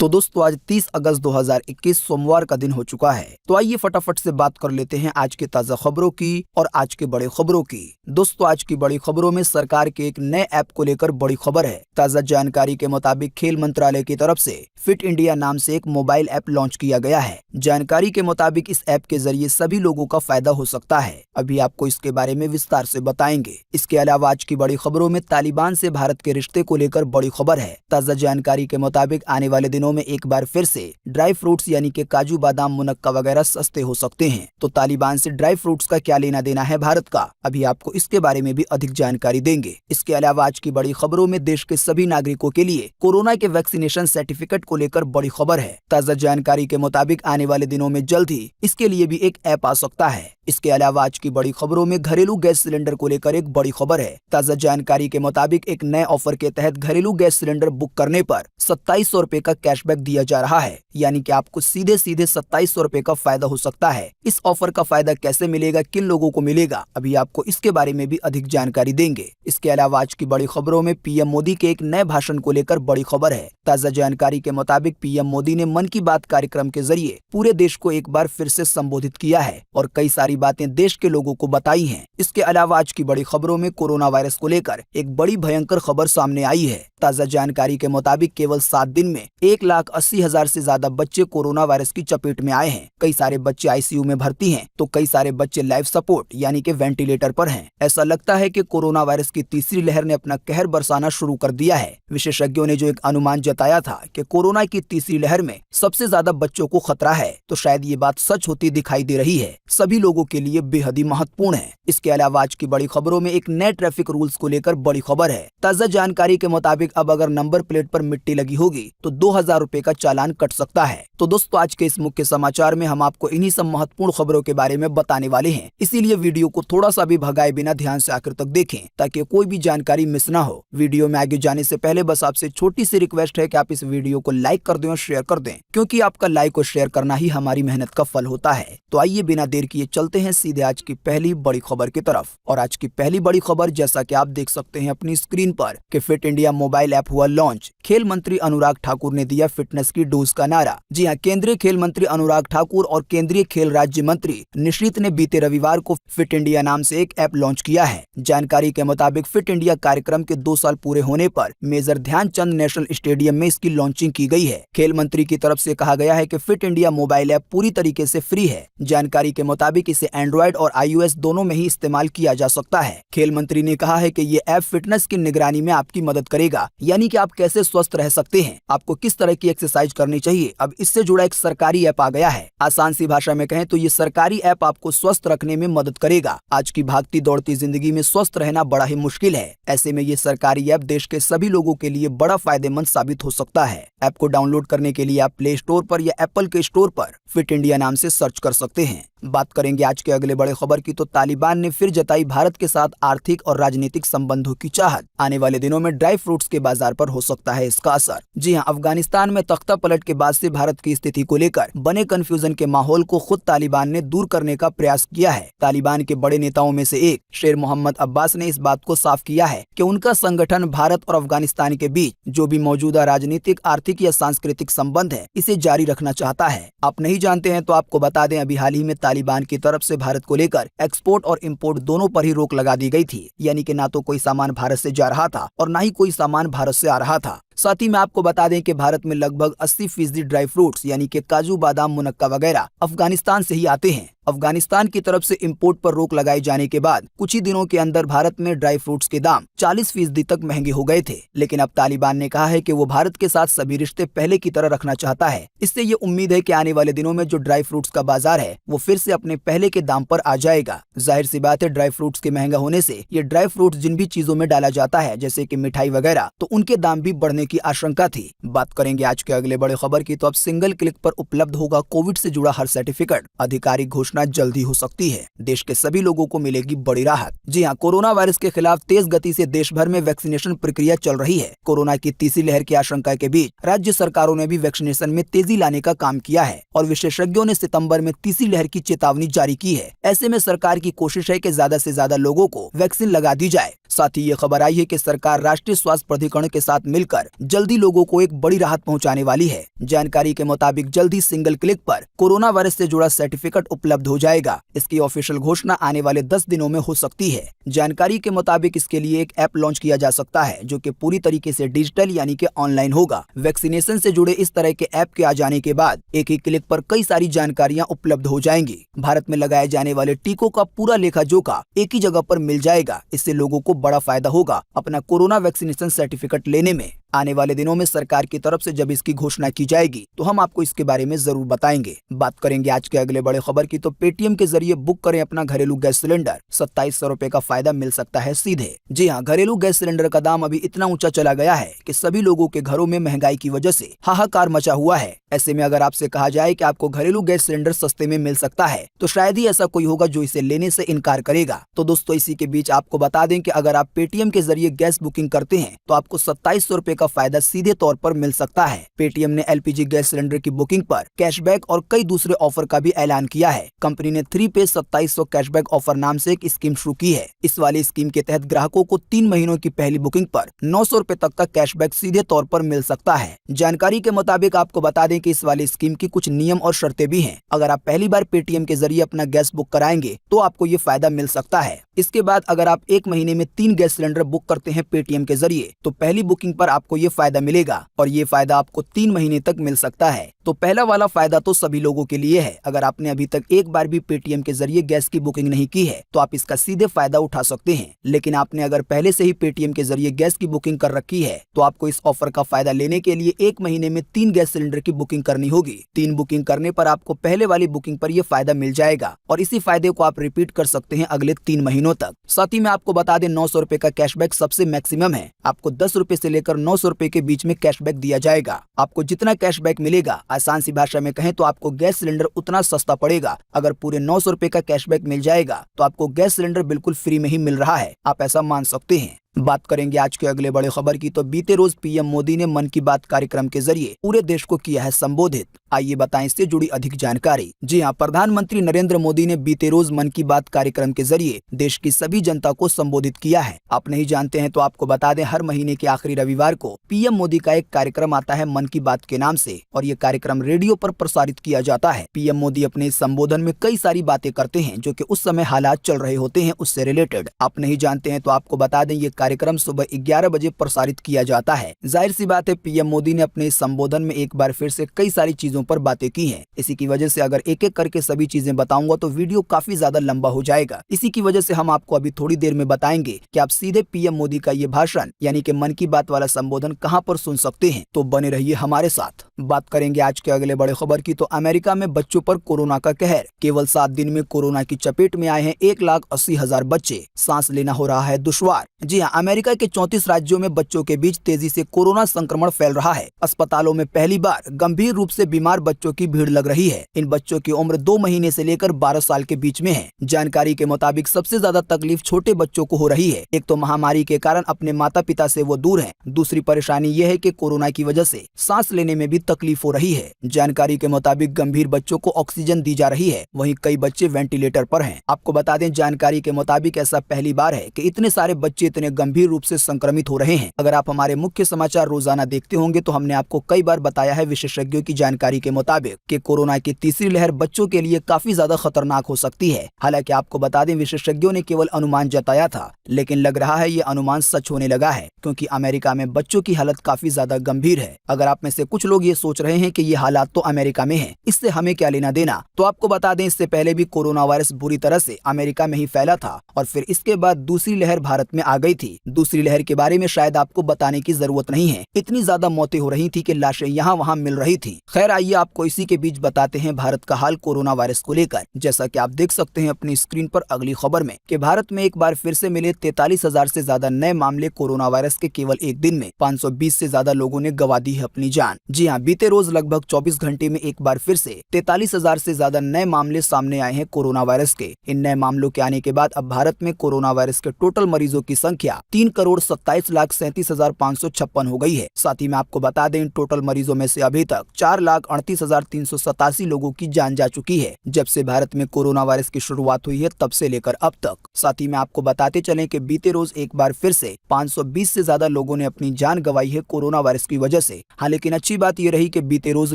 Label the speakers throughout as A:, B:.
A: तो दोस्तों आज 30 अगस्त 2021 सोमवार का दिन हो चुका है। तो आइए फटाफट से बात कर लेते हैं आज के ताजा खबरों की और आज के बड़े खबरों की। दोस्तों आज की बड़ी खबरों में सरकार के एक नए ऐप को लेकर बड़ी खबर है। ताजा जानकारी के मुताबिक खेल मंत्रालय की तरफ से फिट इंडिया नाम से एक मोबाइल ऐप लॉन्च किया गया है। जानकारी के मुताबिक इस ऐप के जरिए सभी लोगों का फायदा हो सकता है। अभी आपको इसके बारे में विस्तार से बताएंगे। इसके अलावा आज की बड़ी खबरों में तालिबान से भारत के रिश्ते को लेकर बड़ी खबर है। ताजा जानकारी के मुताबिक आने वाले दिनों में एक बार फिर से ड्राई फ्रूट्स यानी कि काजू बादाम मुनक्का वगैरह सस्ते हो सकते हैं। तो तालिबान से ड्राई फ्रूट्स का क्या लेना देना है भारत का, अभी आपको इसके बारे में भी अधिक जानकारी देंगे। इसके अलावा आज की बड़ी खबरों में देश के सभी नागरिकों के लिए कोरोना के वैक्सीनेशन सर्टिफिकेट को लेकर बड़ी खबर है। ताजा जानकारी के मुताबिक आने वाले दिनों में जल्द ही इसके लिए भी एक ऐप आ सकता है। इसके अलावा आज की बड़ी खबरों में घरेलू गैस सिलेंडर को लेकर एक बड़ी खबर है। ताजा जानकारी के मुताबिक एक नए ऑफर के तहत घरेलू गैस सिलेंडर बुक करने पर 2700 रुपए का कैशबैक दिया जा रहा है, यानी कि आपको सीधे 2700 रुपए का फायदा हो सकता है। इस ऑफर का फायदा कैसे मिलेगा, किन लोगों को मिलेगा, अभी आपको इसके बारे में भी अधिक जानकारी देंगे। इसके अलावा आज की बड़ी खबरों में पीएम मोदी के एक नए भाषण को लेकर बड़ी खबर है। ताजा जानकारी के मुताबिक पीएम मोदी ने मन की बात कार्यक्रम के जरिए पूरे देश को एक बार फिर से संबोधित किया है और कई सारी बातें देश के लोगों को बताई हैं। इसके अलावा आज की बड़ी खबरों में कोरोना वायरस को लेकर एक बड़ी भयंकर खबर सामने आई है। ताजा जानकारी के मुताबिक केवल 7 दिन में 1,80,000 से ज्यादा बच्चे कोरोना वायरस की चपेट में आए हैं। कई सारे बच्चे आईसीयू में भर्ती हैं, तो कई सारे बच्चे लाइफ सपोर्ट यानी कि वेंटिलेटर पर हैं। ऐसा लगता है कि कोरोना वायरस की तीसरी लहर ने अपना कहर बरसाना शुरू कर दिया है। विशेषज्ञों ने जो एक अनुमान जताया था कि कोरोना की तीसरी लहर में सबसे ज्यादा बच्चों को खतरा है, तो शायद ये बात सच होती दिखाई दे रही है। सभी लोगों के लिए बेहद ही महत्वपूर्ण है। इसके अलावा आज की बड़ी खबरों में एक नए ट्रैफिक रूल्स को लेकर बड़ी खबर है। ताजा जानकारी के मुताबिक अब अगर नंबर प्लेट पर मिट्टी लगी होगी तो 2000 रुपए का चालान कट सकता है। तो दोस्तों आज के इस मुख्य समाचार में हम आपको इन्हीं सब महत्वपूर्ण खबरों के बारे में बताने वाले हैं, इसीलिए वीडियो को थोड़ा सा भी भगाए बिना ध्यान से आखिर तक देखें ताकि कोई भी जानकारी मिस ना हो। वीडियो में आगे जाने से पहले बस आपसे छोटी सी रिक्वेस्ट है कि आप इस वीडियो को लाइक कर दें और शेयर कर दें, क्योंकि आपका लाइक और शेयर करना ही हमारी मेहनत का फल होता है। तो आइए बिना देर किए चलते हैं सीधे आज की पहली बड़ी खबर की तरफ। और आज की पहली बड़ी खबर, जैसा कि आप देख सकते हैं अपनी स्क्रीन पर, कि फिट इंडिया मोबाइल ऐप हुआ लॉन्च। खेल मंत्री अनुराग ठाकुर ने दिया फिटनेस की डोज का नारा। जी हां, केंद्रीय खेल मंत्री अनुराग ठाकुर और केंद्रीय खेल राज्य मंत्री निशित ने बीते रविवार को फिट इंडिया नाम से एक ऐप लॉन्च किया है। जानकारी के मुताबिक फिट इंडिया कार्यक्रम के 2 साल पूरे होने पर मेजर ध्यानचंद नेशनल स्टेडियम में इसकी लॉन्चिंग की गई है। खेल मंत्री की तरफ से कहा गया है कि फिट इंडिया मोबाइल ऐप पूरी तरीके से फ्री है। जानकारी के मुताबिक इसे एंड्रॉइड और iOS दोनों में ही इस्तेमाल किया जा सकता है। खेल मंत्री ने कहा है कि ये ऐप फिटनेस की निगरानी में आपकी मदद करेगा, यानी कि आप कैसे स्वस्थ रह सकते हैं, आपको किस तरह की एक्सरसाइज करनी चाहिए। अब इससे जुड़ा एक सरकारी ऐप आ गया है। आसान सी भाषा में कहें तो ये सरकारी ऐप आपको स्वस्थ रखने में मदद करेगा। आज की भागती दौड़ती जिंदगी में स्वस्थ रहना बड़ा ही मुश्किल है। ऐसे में ये सरकारी ऐप देश के सभी लोगों के लिए बड़ा फायदेमंद साबित हो सकता है। ऐप को डाउनलोड करने के लिए आप प्ले स्टोर पर या एप्पल के स्टोर पर फिट इंडिया नाम से सर्च कर सकते हैं। बात करेंगे आज के अगले बड़े खबर की, तो तालिबान ने फिर जताई भारत के साथ आर्थिक और राजनीतिक संबंधों की चाहत। आने वाले दिनों में ड्राई फ्रूट्स के बाजार पर हो सकता है इसका असर। जी हां, अफगानिस्तान में तख्ता पलट के बाद से भारत की स्थिति को लेकर बने कंफ्यूजन के माहौल को खुद तालिबान ने दूर करने का प्रयास किया है। तालिबान के बड़े नेताओं में से एक शेर मोहम्मद अब्बास ने इस बात को साफ किया है कि उनका संगठन भारत और अफगानिस्तान के बीच जो भी मौजूदा राजनीतिक, आर्थिक या सांस्कृतिक संबंध है, इसे जारी रखना चाहता है। आप नहीं जानते हैं तो आपको बता दें, अभी हाल ही में तालिबान की तरफ से भारत को लेकर एक्सपोर्ट और इंपोर्ट दोनों पर ही रोक लगा दी गई थी, यानी कि ना तो कोई सामान भारत से जा रहा था और ना ही कोई सामान भारत से आ रहा था। साथ ही में आपको बता दें कि भारत में लगभग 80% ड्राई फ्रूट्स यानी कि काजू बादाम मुनक्का वगैरह अफगानिस्तान से ही आते हैं। अफगानिस्तान की तरफ से इंपोर्ट पर रोक लगाए जाने के बाद कुछ ही दिनों के अंदर भारत में ड्राई फ्रूट्स के दाम 40% तक महंगे हो गए थे। लेकिन अब तालिबान ने कहा है कि वो भारत के साथ सभी रिश्ते पहले की तरह रखना चाहता है। इससे ये उम्मीद है कि आने वाले दिनों में जो ड्राई फ्रूट्स का बाजार है वो फिर से अपने पहले के दाम पर आ जाएगा। जाहिर सी बात है, ड्राई फ्रूट्स के महंगा होने से ये ड्राई फ्रूट्स जिन भी चीजों में डाला जाता है, जैसे कि मिठाई वगैरह, तो उनके दाम भी बढ़ने की आशंका थी। बात करेंगे आज के अगले बड़े खबर की, तो अब सिंगल क्लिक पर उपलब्ध होगा कोविड से जुड़ा हर सर्टिफिकेट। आधिकारिक घोषणा जल्दी हो सकती है। देश के सभी लोगों को मिलेगी बड़ी राहत। जी हां, कोरोना वायरस के खिलाफ तेज गति से देश भर में वैक्सीनेशन प्रक्रिया चल रही है। कोरोना की तीसरी लहर की आशंका के बीच राज्य सरकारों ने भी वैक्सीनेशन में तेजी लाने का काम किया है और विशेषज्ञों ने सितंबर में तीसरी लहर की चेतावनी जारी की है। ऐसे में सरकार की कोशिश है कि ज्यादा से ज्यादा लोगों को वैक्सीन लगा दी जाए। साथ ही ये खबर आई है कि सरकार राष्ट्रीय स्वास्थ्य प्राधिकरण के साथ मिलकर जल्दी लोगों को एक बड़ी राहत पहुंचाने वाली है। जानकारी के मुताबिक जल्द ही सिंगल क्लिक पर कोरोना वायरस से जुड़ा सर्टिफिकेट उपलब्ध हो जाएगा। इसकी ऑफिशियल घोषणा आने वाले 10 दिनों में हो सकती है। जानकारी के मुताबिक इसके लिए एक ऐप लॉन्च किया जा सकता है जो कि पूरी तरीके से डिजिटल यानी कि ऑनलाइन होगा। वैक्सीनेशन से जुड़े इस तरह के ऐप के आ जाने के बाद एक ही क्लिक पर कई सारी जानकारियां उपलब्ध हो जाएंगी। भारत में लगाए जाने वाले टीकों का पूरा लेखा जोखा एक ही जगह पर मिल जाएगा। इससे लोगों को बड़ा फायदा होगा अपना कोरोना वैक्सीनेशन सर्टिफिकेट लेने में। आने वाले दिनों में सरकार की तरफ से जब इसकी घोषणा की जाएगी तो हम आपको इसके बारे में जरूर बताएंगे। बात करेंगे आज के अगले बड़े खबर की, तो पेटीएम के जरिए बुक करें अपना घरेलू गैस सिलेंडर, 2700 रुपए का फायदा मिल सकता है सीधे। जी हाँ, घरेलू गैस सिलेंडर का दाम अभी इतना ऊंचा चला गया है कि सभी लोगों के घरों में महंगाई की वजह से हाहाकार मचा हुआ है। ऐसे में अगर आपसे कहा जाए कि आपको घरेलू गैस सिलेंडर सस्ते में मिल सकता है तो शायद ही ऐसा कोई होगा जो इसे लेने से इनकार करेगा। तो दोस्तों, इसी के बीच आपको बता दें कि अगर आप पेटीएम के जरिए गैस बुकिंग करते हैं तो आपको 2700 रुपए का फायदा सीधे तौर पर मिल सकता है। पेटीएम ने एलपीजी गैस सिलेंडर की बुकिंग पर कैशबैक और कई दूसरे ऑफर का भी ऐलान किया है। कंपनी ने 3 पे 2700 कैशबैक ऑफर नाम से एक स्कीम शुरू की है। इस वाली स्कीम के तहत ग्राहकों को 3 महीनों की पहली बुकिंग पर 900 रुपए तक का कैशबैक सीधे तौर पर मिल सकता है। जानकारी के मुताबिक आपको बता दें कि इस वाली स्कीम की कुछ नियम और शर्तें भी हैं। अगर आप पहली बार पेटीएम के जरिए अपना गैस बुक कराएंगे तो आपको ये फायदा मिल सकता है। इसके बाद अगर आप 1 महीने में 3 गैस सिलेंडर बुक करते हैं पेटीएम के जरिए तो पहली बुकिंग पर आपको ये फायदा मिलेगा और ये फायदा आपको 3 महीने तक मिल सकता है। तो पहला वाला फायदा तो सभी लोगों के लिए है। अगर आपने अभी तक एक बार भी पेटीएम के जरिए गैस की बुकिंग नहीं की है तो आप इसका सीधे फायदा उठा सकते हैं। लेकिन आपने अगर पहले से ही पेटीएम के जरिए गैस की बुकिंग कर रखी है तो आपको इस ऑफर का फायदा लेने के लिए 1 महीने में 3 गैस सिलेंडर की बुकिंग करनी होगी। 3 बुकिंग करने पर आपको पहले वाली बुकिंग पर यह फायदा मिल जाएगा और इसी फायदे को आप रिपीट कर सकते हैं अगले 3 महीनों तक। साथ ही में आपको बता दें 900 रुपए का कैशबैक सबसे मैक्सिमम है। आपको 10 रुपए से लेकर 900 रुपए के बीच में कैशबैक दिया जाएगा। आपको जितना कैशबैक मिलेगा, आसान सी भाषा में कहें तो आपको गैस सिलेंडर उतना सस्ता पड़ेगा। अगर पूरे 900 रुपए का कैशबैक मिल जाएगा तो आपको गैस सिलेंडर बिल्कुल फ्री में ही मिल रहा है। आप ऐसा मान सकते हैं। बात करेंगे आज के अगले बड़े खबर की, तो बीते रोज पीएम मोदी ने मन की बात कार्यक्रम के जरिए पूरे देश को किया है संबोधित। आइए बताएं इससे जुड़ी अधिक जानकारी। जी हां, प्रधानमंत्री नरेंद्र मोदी ने बीते रोज मन की बात कार्यक्रम के जरिए देश की सभी जनता को संबोधित किया है। आप नहीं जानते हैं तो आपको बता दें, हर महीने के आखिरी रविवार को पीएम मोदी का एक कार्यक्रम आता है मन की बात के नाम से और ये कार्यक्रम रेडियो पर प्रसारित किया जाता है। पीएम मोदी अपने इस संबोधन में कई सारी बातें करते हैं जो कि उस समय हालात चल रहे होते हैं उससे रिलेटेड। आप नहीं जानते हैं तो आपको बता दें, ये कार्यक्रम सुबह 11 बजे प्रसारित किया जाता है। जाहिर सी बात है, पीएम मोदी ने अपने इस संबोधन में एक बार फिर से कई सारी चीजों पर बातें की हैं। इसी की वजह से अगर एक एक करके सभी चीजें बताऊंगा तो वीडियो काफी ज्यादा लंबा हो जाएगा। इसी की वजह से हम आपको अभी थोड़ी देर में बताएंगे कि आप सीधे पीएम मोदी का ये भाषण यानी कि मन की बात वाला संबोधन कहां पर सुन सकते हैं। तो बने रहिए हमारे साथ। बात करेंगे आज के अगले बड़े खबर की, तो अमेरिका में बच्चों पर कोरोना का कहर। केवल 7 दिन में कोरोना की चपेट में आए हैं 1,80,000 बच्चे। सांस लेना हो रहा है दुश्वार। जी हाँ, अमेरिका के 34 राज्यों में बच्चों के बीच तेजी से कोरोना संक्रमण फैल रहा है। अस्पतालों में पहली बार गंभीर रूप से बीमार बच्चों की भीड़ लग रही है। इन बच्चों की उम्र 2 महीने से लेकर 12 साल के बीच में है। जानकारी के मुताबिक सबसे ज्यादा तकलीफ छोटे बच्चों को हो रही है। एक तो महामारी के कारण अपने माता पिता से वो दूर हैं। दूसरी परेशानी यह है कि कोरोना की वजह से सांस लेने में भी तकलीफ हो रही है। जानकारी के मुताबिक गंभीर बच्चों को ऑक्सीजन दी जा रही है, वहीं कई बच्चे वेंटिलेटर पर हैं। आपको बता दें, जानकारी के मुताबिक ऐसा पहली बार है कि इतने सारे बच्चे इतने गंभीर रूप से संक्रमित हो रहे हैं। अगर आप हमारे मुख्य समाचार रोजाना देखते होंगे तो हमने आपको कई बार बताया है विशेषज्ञों की जानकारी के मुताबिक कि कोरोना की तीसरी लहर बच्चों के लिए काफी ज्यादा खतरनाक हो सकती है। हालांकि आपको बता दें, विशेषज्ञों ने केवल अनुमान जताया था, लेकिन लग रहा है ये अनुमान सच होने लगा है, क्योंकि अमेरिका में बच्चों की हालत काफी ज्यादा गंभीर है। अगर आप में से कुछ लोग ये सोच रहे हैं कि ये हालात तो अमेरिका में है, इससे हमें क्या लेना देना, तो आपको बता दें, इससे पहले भी कोरोना वायरस बुरी तरह से अमेरिका में ही फैला था और फिर इसके बाद दूसरी लहर भारत में आ गई थी। दूसरी लहर के बारे में शायद आपको बताने की जरूरत नहीं है, इतनी ज्यादा मौतें हो रही थी कि लाशें यहाँ वहाँ मिल रही थी। खैर, आइए आपको इसी के बीच बताते हैं भारत का हाल कोरोना वायरस को लेकर। जैसा कि आप देख सकते हैं अपनी स्क्रीन पर अगली खबर में कि भारत में एक बार फिर से मिले 43,000 से ज्यादा नए मामले। कोरोना वायरस के केवल एक दिन में 520 से ज्यादा लोगों ने गंवा दी है अपनी जान। जी हाँ, बीते रोज लगभग 24 घंटे में एक बार फिर से 43,000 से ज्यादा नए मामले सामने आए हैं कोरोना वायरस के। इन नए मामलों के आने के बाद अब भारत में कोरोना वायरस के टोटल मरीजों की संख्या 3,27,37,556 हो गई है। साथ ही में आपको बता दें, इन टोटल मरीजों में से अभी तक 4,38,387 लोगों की जान जा चुकी है जब से भारत में कोरोना वायरस की शुरुआत हुई है तब से लेकर अब तक। साथ ही में आपको बताते चलें कि बीते रोज एक बार फिर से 520 से ज्यादा लोगों ने अपनी जान गंवाई है कोरोना वायरस की वजह से। हाँ, लेकिन अच्छी बात यह रही कि बीते रोज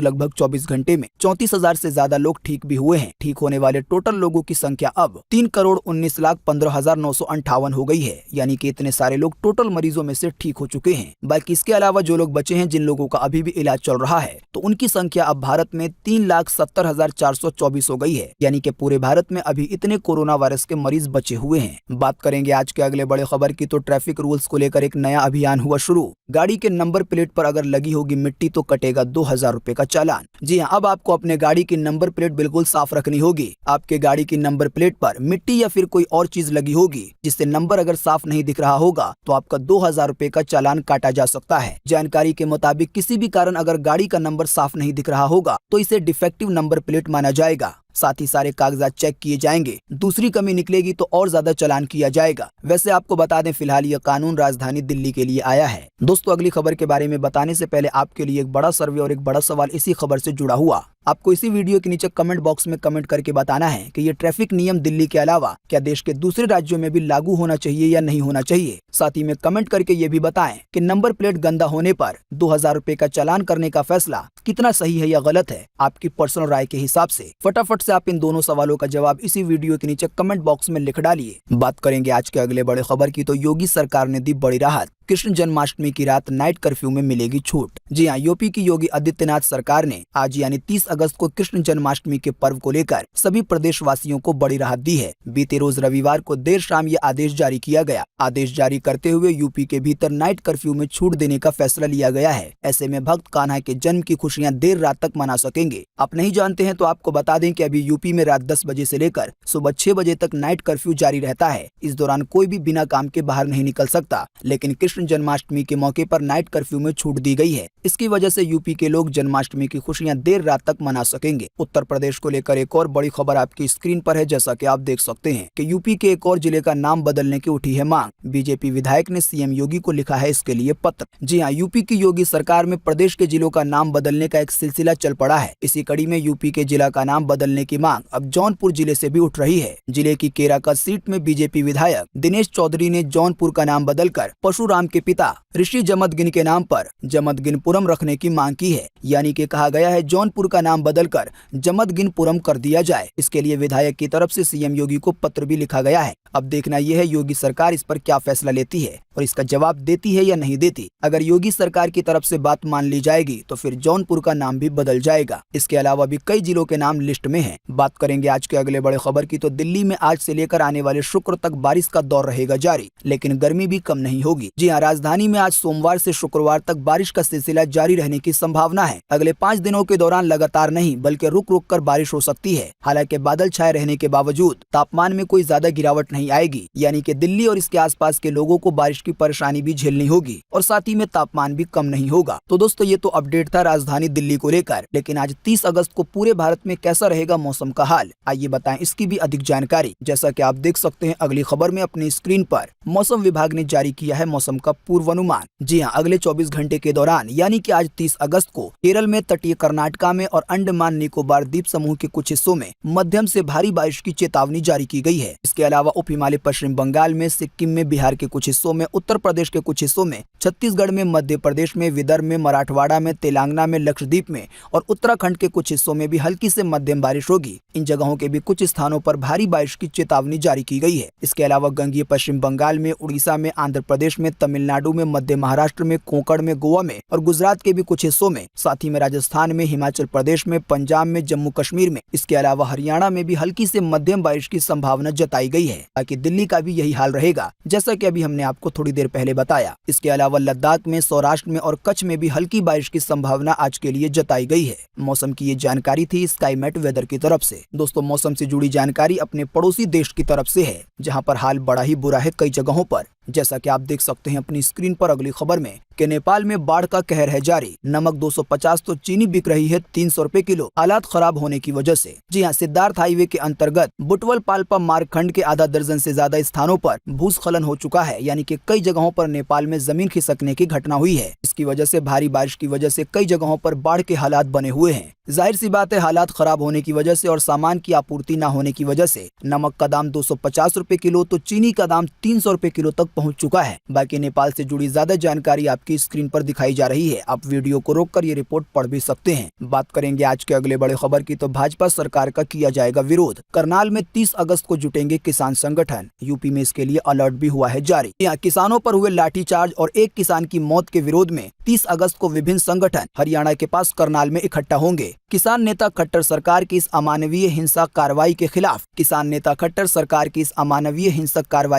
A: लगभग 24 घंटे में 34,000 से ज्यादा लोग ठीक भी हुए हैं। ठीक होने वाले टोटल लोगों की संख्या अब 3,19,15,958 हो गई है, यानी कि इतने सारे लोग टोटल मरीजों में से ठीक हो चुके हैं। बल्कि इसके अलावा जो लोग बचे हैं, जिन लोगों का अभी भी इलाज चल रहा है, तो उनकी संख्या अब भारत में 3,70,424 हो गई है, यानी कि पूरे भारत में अभी इतने कोरोना वायरस के मरीज बचे हुए हैं। बात करेंगे आज के अगले बड़े खबर की, तो ट्रैफिक रूल्स को लेकर एक नया अभियान हुआ शुरू। गाड़ी के नंबर प्लेट पर अगर लगी होगी मिट्टी तो कटेगा 2,000 रुपए का चालान। जी हाँ, अब आपको अपने गाड़ी की नंबर प्लेट बिल्कुल साफ रखनी होगी। आपके गाड़ी की नंबर प्लेट पर मिट्टी या फिर कोई और चीज लगी होगी जिससे नंबर अगर साफ नहीं दिख रहा होगा तो आपका 2,000 रुपए का चालान काटा जा सकता है। जानकारी के मुताबिक किसी भी कारण अगर गाड़ी का नंबर साफ नहीं दिख रहा होगा तो इसे डिफेक्टिव नंबर प्लेट माना जाएगा। साथ ही सारे कागजात चेक किए जाएंगे। दूसरी कमी निकलेगी तो और ज्यादा चालान किया जाएगा। वैसे आपको बता दें, फिलहाल यह कानून राजधानी दिल्ली के लिए आया है। दोस्तों, अगली खबर के बारे में बताने से पहले आपके लिए एक बड़ा सर्वे और एक बड़ा सवाल इसी खबर से जुड़ा हुआ। आपको इसी वीडियो के नीचे कमेंट बॉक्स में कमेंट करके बताना है कि ये ट्रैफिक नियम दिल्ली के अलावा क्या देश के दूसरे राज्यों में भी लागू होना चाहिए या नहीं होना चाहिए। साथ ही में कमेंट करके ये भी बताएं कि नंबर प्लेट गंदा होने पर 2,000 रुपए का चालान करने का फैसला कितना सही है या गलत है, आपकी पर्सनल राय के हिसाब से। फटाफट से आप इन दोनों सवालों का जवाब इसी वीडियो के नीचे कमेंट बॉक्स में लिख डालिए। बात करेंगे आज के अगले बड़े खबर की, तो योगी सरकार ने दी बड़ी राहत। कृष्ण जन्माष्टमी की रात नाइट कर्फ्यू में मिलेगी छूट। जी हाँ, यूपी की योगी आदित्यनाथ सरकार ने आज यानी 30 अगस्त को कृष्ण जन्माष्टमी के पर्व को लेकर सभी प्रदेशवासियों को बड़ी राहत दी है। बीते रोज रविवार को देर शाम ये आदेश जारी किया गया। आदेश जारी करते हुए यूपी के भीतर नाइट कर्फ्यू में छूट देने का फैसला लिया गया है। ऐसे में भक्त कान्हा के जन्म की खुशियां देर रात तक मना सकेंगे। आप नहीं जानते हैं तो आपको बता दें कि अभी यूपी में रात 10 बजे से लेकर सुबह 6 बजे तक नाइट कर्फ्यू जारी रहता है। इस दौरान कोई भी बिना काम के बाहर नहीं निकल सकता, लेकिन कृष्ण जन्माष्टमी के मौके पर नाइट कर्फ्यू में छूट दी गई है। इसकी वजह से यूपी के लोग जन्माष्टमी की खुशियां देर रात तक मना सकेंगे। उत्तर प्रदेश को लेकर एक और बड़ी खबर आपकी स्क्रीन पर है। जैसा कि आप देख सकते हैं कि यूपी के एक और जिले का नाम बदलने की उठी है मांग। बीजेपी विधायक ने सीएम योगी को लिखा है इसके लिए पत्र। जी हाँ, यूपी की योगी सरकार में प्रदेश के जिलों का नाम बदलने का एक सिलसिला चल पड़ा है। इसी कड़ी में यूपी के जिला का नाम बदलने की मांग अब जौनपुर जिले से भी उठ रही है। जिले की केराका सीट में बीजेपी विधायक दिनेश चौधरी ने जौनपुर का नाम बदलकर परशुराम के पिता ऋषि जमदगिन के नाम पर जमदगिनपुरम रखने की मांग की है। यानी कि कहा गया है जौनपुर का नाम बदलकर जमदगिनपुरम कर दिया जाए। इसके लिए विधायक की तरफ से सीएम योगी को पत्र भी लिखा गया है। अब देखना यह है योगी सरकार इस पर क्या फैसला लेती है और इसका जवाब देती है या नहीं देती। अगर योगी सरकार की तरफ से बात मान ली जाएगी तो फिर जौनपुर का नाम भी बदल जाएगा। इसके अलावा भी कई जिलों के नाम लिस्ट में हैं। बात करेंगे आज के अगले बड़े खबर की, तो दिल्ली में आज से लेकर आने वाले शुक्र तक बारिश का दौर रहेगा जारी, लेकिन गर्मी भी कम नहीं होगी। जी हाँ, राजधानी में आज सोमवार से शुक्रवार तक बारिश का सिलसिला जारी रहने की संभावना है। अगले 5 दिनों के दौरान लगातार नहीं बल्कि रुक रुक कर बारिश हो सकती है। हालांकि बादल छाए रहने के बावजूद तापमान में कोई ज्यादा गिरावट नहीं आएगी, यानी कि दिल्ली और इसके आसपास के लोगों को बारिश की परेशानी भी झेलनी होगी और साथ ही में तापमान भी कम नहीं होगा। तो दोस्तों, ये तो अपडेट था राजधानी दिल्ली को लेकर, लेकिन आज 30 अगस्त को पूरे भारत में कैसा रहेगा मौसम का हाल, आइए बताएं इसकी भी अधिक जानकारी। जैसा कि आप देख सकते हैं अगली खबर में अपनी स्क्रीन पर, मौसम विभाग ने जारी किया है मौसम का पूर्वानुमान। जी हाँ, अगले 24 घंटे के दौरान यानी कि आज 30 अगस्त को केरल में, तटीय कर्नाटका में और अंडमान निकोबार द्वीप समूह के कुछ हिस्सों में मध्यम से भारी बारिश की चेतावनी जारी की गई है। इसके अलावा उप हिमालय पश्चिम बंगाल में, सिक्किम में, बिहार के कुछ हिस्सों में, उत्तर प्रदेश के कुछ हिस्सों में, छत्तीसगढ़ में, मध्य प्रदेश में, विदर्भ में, मराठवाड़ा में, तेलंगाना में, लक्षद्वीप में और उत्तराखंड के कुछ हिस्सों में भी हल्की से मध्यम बारिश होगी। इन जगहों के भी कुछ स्थानों पर भारी बारिश की चेतावनी जारी की गई है। इसके अलावा गंगीय पश्चिम बंगाल में, उड़ीसा में, आंध्र प्रदेश में, तमिलनाडु में, मध्य महाराष्ट्र में, कोंकण में, गोवा में और गुजरात के भी कुछ हिस्सों में, साथ ही में राजस्थान में, हिमाचल प्रदेश में, पंजाब में, जम्मू कश्मीर में, इसके अलावा हरियाणा में भी हल्की से मध्यम बारिश की संभावना जताई गई है। ताकि दिल्ली का भी यही हाल रहेगा जैसा कि अभी हमने आपको थोड़ी देर पहले बताया। इसके अलावा लद्दाख में, सौराष्ट्र में और कच्छ में भी हल्की बारिश की संभावना आज के लिए जताई गई है। मौसम की ये जानकारी थी स्काईमेट वेदर की तरफ से। दोस्तों, मौसम से जुड़ी जानकारी अपने पड़ोसी देश की तरफ से है, जहां पर हाल बड़ा ही बुरा है कई जगहों पर। जैसा कि आप देख सकते हैं अपनी स्क्रीन पर अगली खबर में, कि नेपाल में बाढ़ का कहर है जारी। नमक 250 तो चीनी बिक रही है 300 रुपए किलो, हालात खराब होने की वजह से। जी हाँ, सिद्धार्थ हाईवे के अंतर्गत बुटवल पाल्पा मार्ग खंड के आधा दर्जन से ज्यादा स्थानों पर भूस्खलन हो चुका है, यानी कि कई जगहों पर नेपाल में जमीन खिसकने की घटना हुई है। इसकी वजह से भारी बारिश की वजह से कई जगहों पर बाढ़ के हालात बने हुए हैं। जाहिर सी बात है, हालात खराब होने की वजह से और सामान की आपूर्ति न होने की वजह से नमक का दाम 250 रुपए किलो तो चीनी का दाम 300 रुपए किलो तक पहुंच चुका है। बाकी नेपाल से जुड़ी ज्यादा जानकारी आपकी स्क्रीन पर दिखाई जा रही है, आप वीडियो को रोककर ये रिपोर्ट पढ़ भी सकते हैं। बात करेंगे आज के अगले बड़े खबर की, तो भाजपा सरकार का किया जाएगा विरोध। करनाल में 30 अगस्त को जुटेंगे किसान संगठन, यूपी में इसके लिए अलर्ट भी हुआ है जारी। यहाँ किसानों पर हुए लाठीचार्ज और एक किसान की मौत के विरोध में 30 अगस्त को विभिन्न संगठन हरियाणा के पास करनाल में इकट्ठा होंगे। किसान नेता खट्टर सरकार की इस अमानवीय हिंसा कार्रवाई के खिलाफ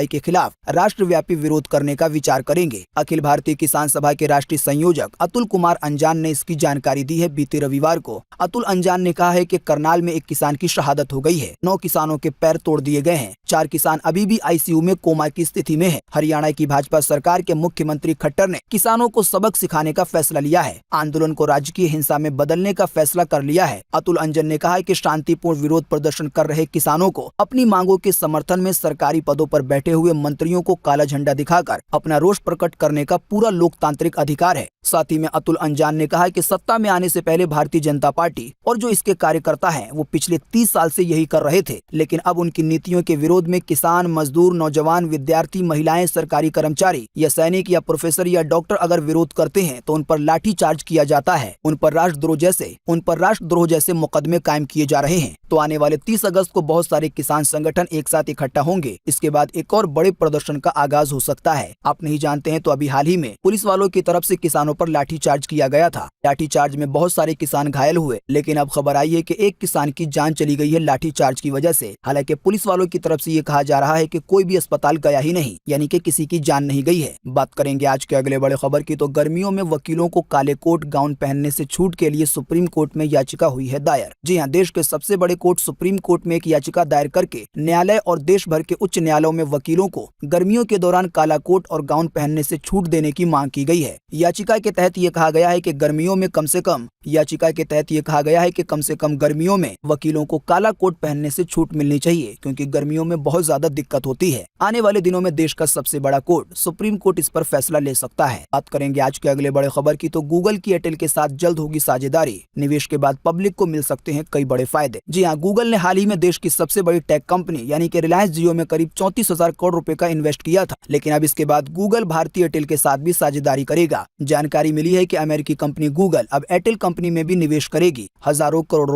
A: के खिलाफ राष्ट्रव्यापी विरोध करने का विचार करेंगे। अखिल भारतीय किसान सभा के राष्ट्रीय संयोजक अतुल कुमार अंजान ने इसकी जानकारी दी है बीते रविवार को। अतुल अंजान ने कहा है कि करनाल में एक किसान की शहादत हो गई है, 9 किसानों के पैर तोड़ दिए गए हैं, 4 किसान अभी भी आईसीयू में कोमा की स्थिति में है। हरियाणा की भाजपा सरकार के मुख्यमंत्री खट्टर ने किसानों को सबक सिखाने का फैसला लिया है, आंदोलन को राजकीय हिंसा में बदलने का फैसला कर लिया है। अतुल अंजन ने कहा कि शांतिपूर्ण विरोध प्रदर्शन कर रहे किसानों को अपनी मांगों के समर्थन में सरकारी पदों पर बैठे हुए मंत्रियों को काला झंडा दिखाकर अपना रोष प्रकट करने का पूरा लोकतांत्रिक अधिकार है। साथ ही में अतुल अंजान ने कहा कि सत्ता में आने से पहले भारतीय जनता पार्टी और जो इसके कार्यकर्ता हैं वो पिछले 30 साल से यही कर रहे थे, लेकिन अब उनकी नीतियों के विरोध में किसान, मजदूर, नौजवान, विद्यार्थी, महिलाएं, सरकारी कर्मचारी या सैनिक या प्रोफेसर या डॉक्टर अगर विरोध करते हैं तो उन पर लाठी चार्ज किया जाता है, उन पर राष्ट्रद्रोह जैसे मुकदमे कायम किए जा रहे हैं। तो आने वाले 30 अगस्त को बहुत सारे किसान संगठन एक साथ इकट्ठा होंगे। इसके बाद एक और बड़े प्रदर्शन का आगाज हो सकता है। आप नहीं जानते हैं तो अभी हाल ही में पुलिस वालों की तरफ से किसानों पर लाठीचार्ज किया गया था। लाठीचार्ज में बहुत सारे किसान घायल हुए, लेकिन अब खबर आई है कि एक किसान की जान चली गई है लाठीचार्ज की वजह से। हालांकि पुलिस वालों की तरफ से ये कहा जा रहा है कि कोई भी अस्पताल गया ही नहीं, यानी कि किसी की जान नहीं गई है। बात करेंगे आज के अगले बड़े खबर की, तो गर्मियों में वकीलों को काले कोट गाउन पहनने से छूट के लिए सुप्रीम कोर्ट में याचिका हुई है दायर। जी हाँ, देश के सबसे बड़े कोर्ट सुप्रीम कोर्ट में एक याचिका दायर करके न्यायालय और देश भर के उच्च न्यायालयों में वकीलों को गर्मियों के दौरान काला कोट और गाउन पहनने से छूट देने की मांग की गई है। याचिका के तहत ये कहा गया है कि गर्मियों में कम से कम गर्मियों में वकीलों को काला कोट पहनने से छूट मिलनी चाहिए, क्योंकि गर्मियों में बहुत ज्यादा दिक्कत होती है। आने वाले दिनों में देश का सबसे बड़ा कोर्ट सुप्रीम कोर्ट इस पर फैसला ले सकता है। बात करेंगे आज के अगले बड़े खबर की, तो गूगल की एयरटेल के साथ जल्द होगी साझेदारी। निवेश के बाद पब्लिक को मिल सकते हैं कई बड़े फायदे। जी हाँ, गूगल ने हाल ही में देश की सबसे बड़ी टेक कंपनी यानी कि रिलायंस जियो में करीब 34,000 करोड़ रुपए का इन्वेस्ट किया था, लेकिन अब इसके बाद गूगल भारतीय एयरटेल के साथ भी साझेदारी करेगा। जानकारी मिली है कि अमेरिकी कंपनी गूगल अब एयरटेल कंपनी में भी निवेश करेगी, हजारों करोड़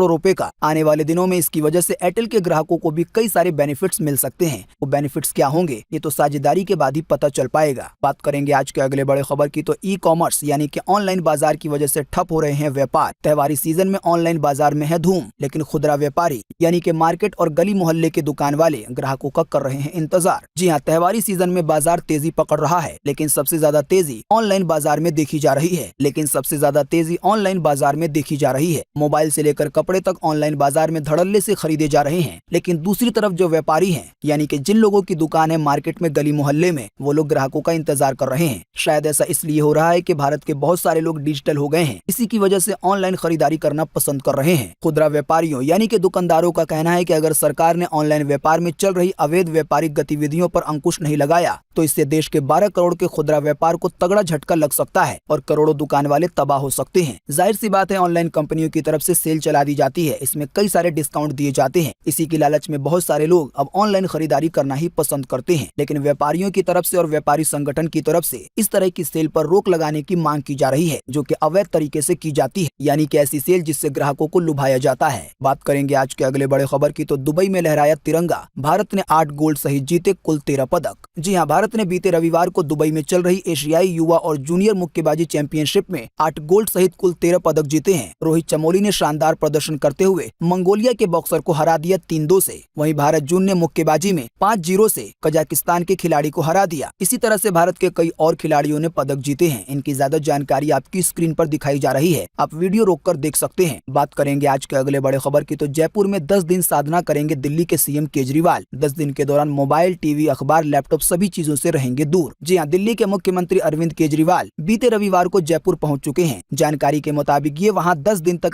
A: रुपए का। आने वाले दिनों में इसकी वजह से एयरटेल के ग्राहकों को भी कई सारे बेनिफिट्स मिल सकते हैं। वो बेनिफिट्स क्या होंगे ये तो साझेदारी के बाद ही पता चल पाएगा। बात करेंगे आज के अगले बड़े खबर की, तो ई कॉमर्स यानी कि ऑनलाइन बाजार की वजह से ठप हो रहे हैं व्यापार। त्योहारी सीजन में ऑनलाइन बाजार में है धूम, लेकिन खुदरा व्यापारी यानी कि मार्केट और गली मोहल्ले के दुकान वाले ग्राहकों का कर रहे हैं इंतजार। जी हाँ, त्योहारी सीजन में बाजार तेजी पकड़ रहा है, लेकिन सबसे ज्यादा तेजी ऑनलाइन बाजार में देखी जा रही है। मोबाइल से लेकर कपड़े तक ऑनलाइन बाजार में धड़ल्ले से खरीदे जा रहे हैं, लेकिन दूसरी तरफ जो व्यापारी हैं, यानी कि जिन लोगों की दुकान है मार्केट में, गली मोहल्ले में, वो लोग ग्राहकों का इंतजार कर रहे हैं। शायद ऐसा इसलिए हो रहा है कि भारत के बहुत सारे लोग डिजिटल हो गए हैं, इसी की वजह से ऑनलाइन खरीदारी करना पसंद कर रहे हैं। खुदरा व्यापारियों यानी कि दुकानदारों का कहना है कि अगर सरकार ने ऑनलाइन व्यापार में चल रही अवैध व्यापारिक गतिविधियों पर अंकुश नहीं लगाया तो इससे देश के 12 करोड़ के खुदरा व्यापार को तगड़ा झटका लग सकता है और करोड़ों दुकान वाले तबाह हो सकते हैं। जाहिर सी बात है, ऑनलाइन कंपनियों की तरफ से सेल चला दी जाती है, इसमें कई सारे डिस्काउंट दिए जाते हैं। इसी की लालच में बहुत सारे लोग अब ऑनलाइन खरीदारी करना ही पसंद करते हैं, लेकिन व्यापारियों की तरफ से और व्यापारी संगठन की तरफ से इस तरह की सेल पर रोक लगाने की मांग की जा रही है, जो कि अवैध तरीके से की जाती है, यानी कि ऐसी सेल जिससे ग्राहकों को लुभाया जाता है। बात करेंगे आज के अगले बड़े खबर की, तो दुबई में लहराया तिरंगा, भारत ने 8 गोल्ड सहित जीते कुल 13 पदक। जी हाँ, भारत ने बीते रविवार को दुबई में चल रही एशियाई युवा और जूनियर मुक्केबाजी चैंपियनशिप में 8 गोल्ड सहित कुल 13 पदक जीते हैं। रोहित चमोली ने शानदार प्रदर्शन करते हुए मंगोलिया के बॉक्सर को हरा दिया 3-2 से। वहीं भारत जून ने मुक्केबाजी में 5-0 से कजाकिस्तान के खिलाड़ी को हरा दिया। इसी तरह से भारत के कई और खिलाड़ियों ने पदक जीते हैं। इनकी ज्यादा जानकारी आपकी स्क्रीन पर दिखाई जा रही है, आप वीडियो रोककर देख सकते हैं। बात करेंगे आज के अगले बड़े खबर की, तो जयपुर में 10 दिन साधना करेंगे दिल्ली के सीएम केजरीवाल। 10 दिन के दौरान मोबाइल, टीवी, अखबार, लैपटॉप सभी चीजों से रहेंगे दूर। जी हाँ, दिल्ली के मुख्यमंत्री अरविंद केजरीवाल बीते रविवार को जयपुर पहुंच चुके हैं। जानकारी के मुताबिक ये वहां 10 दिन तक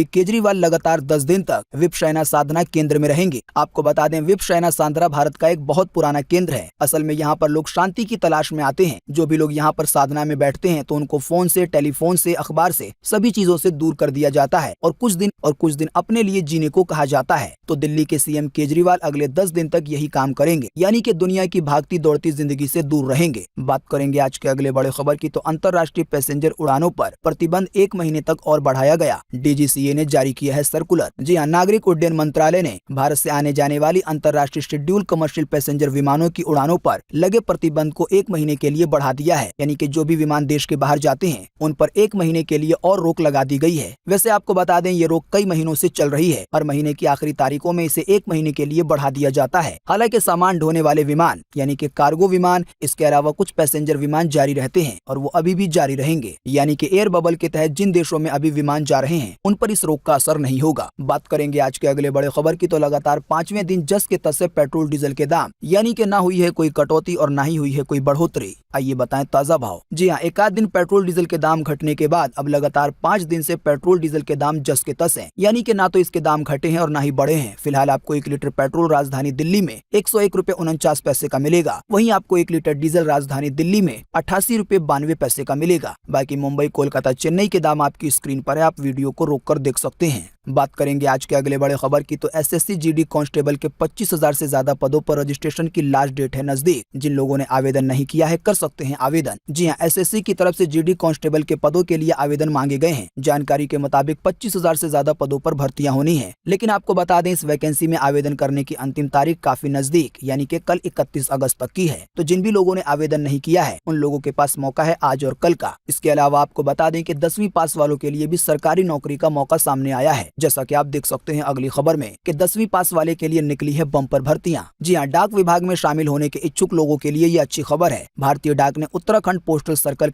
A: केजरीवाल लगातार 10 दिन तक विपश्यना साधना केंद्र में रहेंगे। आपको बता दें, विपश्यना साधना भारत का एक बहुत पुराना केंद्र है। असल में यहाँ पर लोग शांति की तलाश में आते हैं। जो भी लोग यहाँ पर साधना में बैठते हैं तो उनको फोन से, टेलीफोन से, अखबार से, सभी चीजों से दूर कर दिया जाता है और कुछ दिन अपने लिए जीने को कहा जाता है। तो दिल्ली के सीएम केजरीवाल अगले 10 दिन तक यही काम करेंगे, यानी कि दुनिया की भागती दौड़ती जिंदगी से दूर रहेंगे। बात करेंगे आज के अगले बड़े खबर की, तो अंतर्राष्ट्रीय पैसेंजर उड़ानों पर प्रतिबंध 1 महीने तक और बढ़ाया गया। डीजीसीए ने जारी किया है सर्कुलर। जी हाँ, नागरिक उड्डयन मंत्रालय ने भारत से आने जाने वाली अंतर्राष्ट्रीय शेड्यूल कमर्शियल पैसेंजर विमानों की उड़ानों पर लगे प्रतिबंध को 1 महीने के लिए बढ़ा दिया है। यानी कि जो भी विमान देश के बाहर जाते हैं उन पर 1 महीने के लिए और रोक लगा दी गई है। वैसे आपको बता दें, ये रोक कई महीनों से चल रही है। हर महीने की आखिरी तारीखों में इसे 1 महीने के लिए बढ़ा दिया जाता है। हालांकि सामान ढोने वाले विमान यानी कि कार्गो विमान, इसके अलावा कुछ पैसेंजर विमान जारी रहते हैं और वो अभी भी जारी रहेंगे। यानी कि एयर बबल के तहत जिन देशों में अभी विमान जा रहे हैं उन पर इस रोक का असर नहीं होगा। बात करेंगे आज के अगले बड़े खबर की, तो लगातार 5वें दिन जस के तस से पेट्रोल डीजल के दाम, यानी कि ना हुई है कोई कटौती और ना ही हुई है कोई बढ़ोतरी। आइए बताएं ताजा भाव। जी हाँ, एक आध दिन पेट्रोल डीजल के दाम घटने के बाद अब लगातार 5 दिन से पेट्रोल डीजल के दाम जस के तस हैं, यानी कि ना तो इसके दाम घटे हैं और ना ही बढ़े हैं। फिलहाल आपको 1 लीटर पेट्रोल राजधानी दिल्ली में 101 रुपए 49 पैसे का मिलेगा। वहीं आपको 1 लीटर डीजल राजधानी दिल्ली में 88 रुपए 92 पैसे का मिलेगा। बाकी मुंबई, कोलकाता, चेन्नई के दाम आपकी स्क्रीन पर है, आप वीडियो को रोककर देख सकते हैं। बात करेंगे आज के अगले बड़े खबर की, तो एसएससी जीडी कांस्टेबल के 25,000 से ज्यादा पदों पर रजिस्ट्रेशन की लास्ट डेट है नजदीक। जिन लोगों ने आवेदन नहीं किया है कर सकते हैं आवेदन। जी हां, एसएससी की तरफ से जीडी कांस्टेबल के पदों के लिए आवेदन मांगे गए हैं। जानकारी के मुताबिक 25,000 से ज्यादा पदों पर भर्तियां होनी है। लेकिन आपको बता दें, इस वैकेंसी में आवेदन करने की अंतिम तारीख काफी नजदीक यानी कि कल 31 अगस्त तक की है। तो जिन भी लोगों ने आवेदन नहीं किया है उन लोगों के पास मौका है आज और कल का। इसके अलावा आपको बता दें कि 10वीं पास वालों के लिए भी सरकारी नौकरी का मौका सामने आया है। जैसा कि आप देख सकते हैं अगली खबर में कि 10वीं पास वाले के लिए निकली है बम्पर भर्तियां। जी हां, डाक विभाग में शामिल होने के इच्छुक लोगों के लिए ये अच्छी खबर है। भारतीय डाक ने उत्तराखंड पोस्टल सर्कल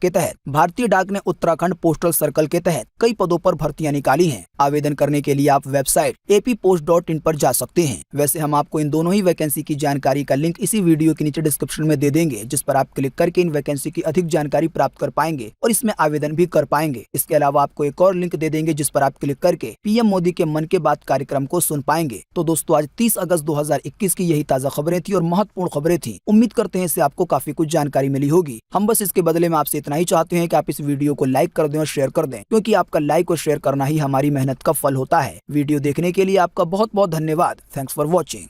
A: के तहत कई पदों पर भर्तियां निकाली हैं। आवेदन करने के लिए आप वेबसाइट appost.in पर जा सकते हैं। वैसे हम आपको इन दोनों ही वैकेंसी की जानकारी का लिंक इसी वीडियो के नीचे डिस्क्रिप्शन में दे देंगे, जिस पर आप क्लिक करके इन वैकेंसी की अधिक जानकारी प्राप्त कर पाएंगे और इसमें आवेदन भी कर पाएंगे। इसके अलावा आपको एक और लिंक दे देंगे जिस पर आप क्लिक करके पीएम मोदी के मन के बात कार्यक्रम को सुन पाएंगे। तो दोस्तों, आज 30 अगस्त 2021 की यही ताजा खबरें थी और महत्वपूर्ण खबरें थी। उम्मीद करते हैं इससे आपको काफी कुछ जानकारी मिली होगी। हम बस इसके बदले में आपसे इतना ही चाहते हैं कि आप इस वीडियो को लाइक कर दें और शेयर कर दें, क्योंकि आपका लाइक और शेयर करना ही हमारी मेहनत का फल होता है। वीडियो देखने के लिए आपका बहुत बहुत धन्यवाद। Thanks for watching.